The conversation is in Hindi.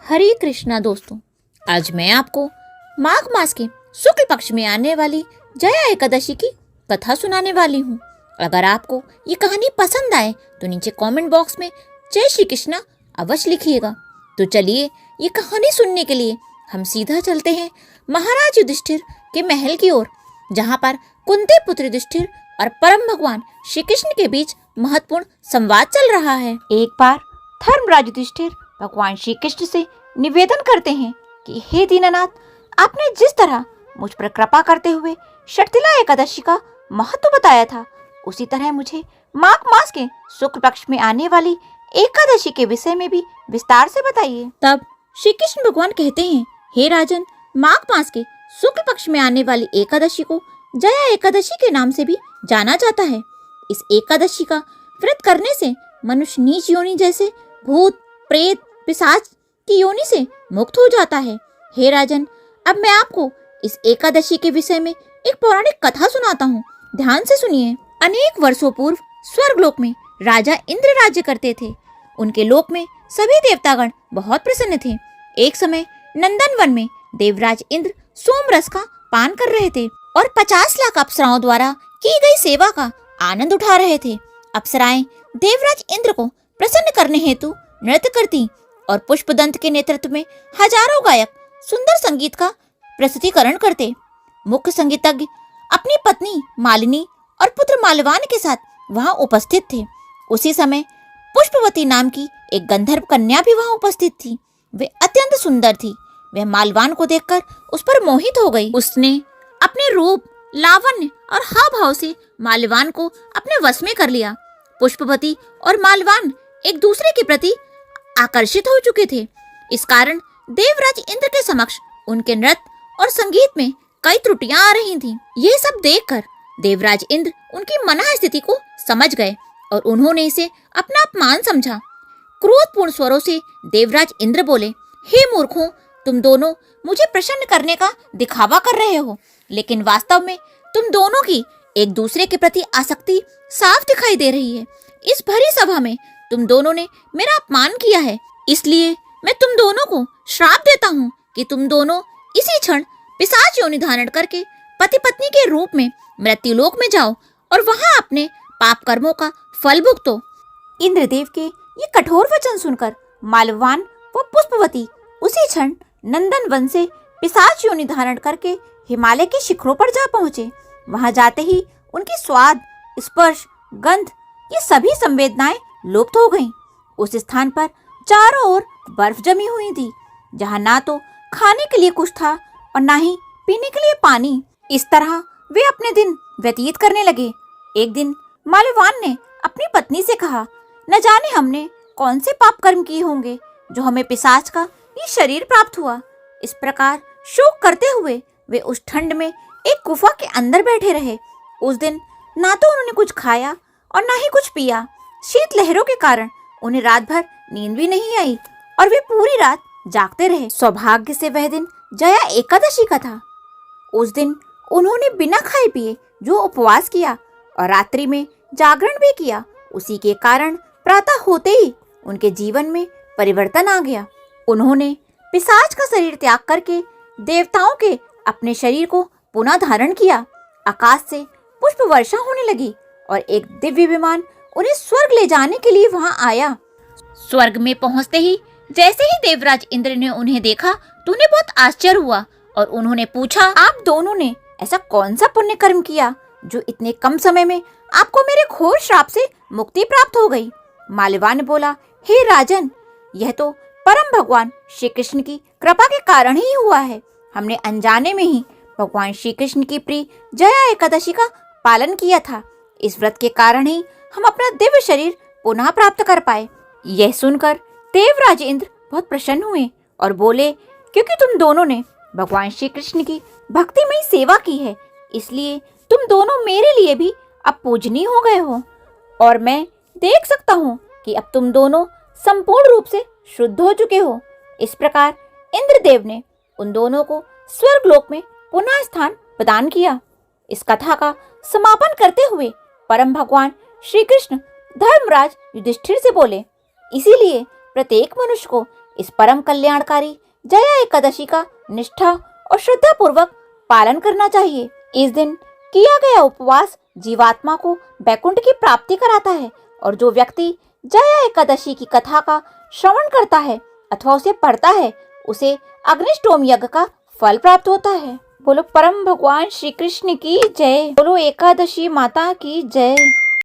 हरे कृष्णा दोस्तों, आज मैं आपको माघ मास के शुक्ल पक्ष में आने वाली जया एकादशी की कथा सुनाने वाली हूँ। अगर आपको ये कहानी पसंद आए तो नीचे कमेंट बॉक्स में जय श्री कृष्णा अवश्य लिखिएगा। तो चलिए ये कहानी सुनने के लिए हम सीधा चलते हैं महाराज युधिष्ठिर के महल की ओर, जहाँ पर कुंती पुत्र युधिष्ठिर और परम भगवान श्री कृष्ण के बीच महत्वपूर्ण संवाद चल रहा है। एक बार धर्मराज युधिष्ठिर भगवान श्री कृष्ण से निवेदन करते हैं कि हे दीननाथ, आपने जिस तरह मुझ पर कृपा करते हुए शर्तिला एकादशी का महत्व बताया था, उसी तरह मुझे माघ मास के शुक्ल पक्ष में आने वाली एकादशी के विषय में भी विस्तार से बताइए। तब श्री कृष्ण भगवान कहते हैं, हे राजन, माघ मास के शुक्ल पक्ष में आने वाली एकादशी को जया एकादशी के नाम से भी जाना जाता है। इस एकादशी का व्रत करने से मनुष्य नीच योनि जैसे भूत, प्रेत, पिशाच की योनि से मुक्त हो जाता है। हे राजन, अब मैं आपको इस एकादशी के विषय में एक पौराणिक कथा सुनाता हूँ। ध्यान से सुनिए। अनेक वर्षों पूर्व स्वर्गलोक में राजा इंद्र राज्य करते थे। उनके लोक में सभी देवतागण बहुत प्रसन्न थे। एक समय नंदन वन में देवराज इंद्र सोम रस का पान कर रहे थे और 50 लाख अप्सराओं द्वारा की गई सेवा का आनंद उठा रहे थे। अप्सराएं देवराज इंद्र को प्रसन्न करने हेतु नृत्य करती और पुष्पदंत के नेतृत्व में हजारों गायक सुंदर संगीत का प्रस्तुतिकरण करते। मुख्य संगीतज्ञ अपनी पत्नी मालिनी और पुत्र माल्यवान के साथ वहां उपस्थित थे। उसी समय पुष्पवती नाम की एक गंधर्व कन्या भी वहां उपस्थित थी। वे अत्यंत सुंदर थी। वह माल्यवान को देखकर उस पर मोहित हो गई। उसने अपने रूप, लावण्य और हाव भाव से माल्यवान को अपने वश में कर लिया। पुष्पवती और माल्यवान एक दूसरे के प्रति आकर्षित हो चुके थे। इस कारण देवराज इंद्र के समक्ष उनके नृत्य और संगीत में कई त्रुटियां आ रही थीं। ये सब देखकर देवराज इंद्र उनकी मना स्थिति को समझ गए और उन्होंने इसे अपना अपमान समझा। क्रोधपूर्ण स्वरों से देवराज इंद्र बोले, हे मूर्खों, तुम दोनों मुझे प्रसन्न करने का दिखावा कर रहे हो, लेकिन वास्तव में तुम दोनों की एक दूसरे के प्रति आसक्ति साफ दिखाई दे रही है। इस भरी सभा में तुम दोनों ने मेरा अपमान किया है, इसलिए मैं तुम दोनों को श्राप देता हूँ कि तुम दोनों इसी क्षण पिशाच योनि धारण करके पति पत्नी के रूप में मृत्युलोक में जाओ और वहां अपने पाप कर्मों का फल भुगतो। इंद्रदेव के ये कठोर वचन सुनकर माल्यवान व पुष्पवती उसी क्षण नंदन वन से पिशाच योनि धारण करके हिमालय के शिखरों पर जा पहुंचे। वहां जाते ही उनकी स्वाद, स्पर्श, गंध ये सभी संवेदनाएं लुप्त हो गईं। उस स्थान पर चारों ओर बर्फ जमी हुई थी, जहां ना तो खाने के लिए कुछ था और ना ही पीने के लिए पानी। इस तरह वे अपने दिन व्यतीत करने लगे। एक दिन माल्यवान ने अपनी पत्नी से कहा, न जाने हमने कौन से पाप कर्म किए होंगे जो हमें पिशाच का ये शरीर प्राप्त हुआ। इस प्रकार शोक करते हुए वे उस ठंड में एक गुफा के अंदर बैठे रहे। उस दिन ना तो उन्होंने कुछ खाया और ना ही कुछ पिया। शीत लहरों के कारण उन्हें रात भर नींद भी नहीं आई और वे पूरी रात जागते रहे। सौभाग्य से वह दिन जया एकादशी का था। उस दिन उन्होंने बिना खाए पिए जो उपवास किया और रात्रि में जागरण भी किया, उसी के कारण प्रातः होते ही उनके जीवन में परिवर्तन आ गया। उन्होंने पिशाच का शरीर त्याग करके देवताओं के अपने शरीर को पुनः धारण किया। आकाश से पुष्प वर्षा होने लगी और एक दिव्य विमान उन्हें स्वर्ग ले जाने के लिए वहां आया। स्वर्ग में पहुंचते ही जैसे ही देवराज इंद्र ने उन्हें देखा तो उन्हें बहुत आश्चर्य हुआ और उन्होंने पूछा, आप दोनों ने ऐसा कौन सा पुण्य कर्म किया जो इतने कम समय में आपको मेरे घोर श्राप से मुक्ति प्राप्त हो गई? माल्यवान ने बोला, हे राजन, यह तो परम भगवान श्री कृष्ण की कृपा के कारण ही हुआ है। हमने अनजाने में ही भगवान श्री कृष्ण की प्रिय जया एकादशी का पालन किया था। इस व्रत के कारण ही हम अपना दिव्य शरीर पुनः प्राप्त कर पाए। यह सुनकर देवराज इंद्र बहुत प्रसन्न हुए और बोले, क्योंकि तुम दोनों ने भगवान श्री कृष्ण की भक्तिमयी सेवा की है, इसलिए तुम दोनों मेरे लिए भी अब पूजनीय हो गए हो और मैं देख सकता हूँ कि अब तुम दोनों संपूर्ण रूप से शुद्ध हो चुके हो। इस प्रकार इंद्रदेव ने उन दोनों को स्वर्गलोक में पुनः स्थान प्रदान किया। इस कथा का समापन करते हुए परम भगवान श्री कृष्ण धर्मराज युधिष्ठिर से बोले, इसीलिए प्रत्येक मनुष्य को इस परम कल्याणकारी जया एकादशी का निष्ठा और श्रद्धा पूर्वक पालन करना चाहिए। इस दिन किया गया उपवास जीवात्मा को वैकुंठ की प्राप्ति कराता है और जो व्यक्ति जया एकादशी की कथा का श्रवण करता है अथवा उसे पढ़ता है उसे अग्निष्टोम यज्ञ का फल प्राप्त होता है। बोलो परम भगवान श्री कृष्ण की जय। बोलो एकादशी माता की जय।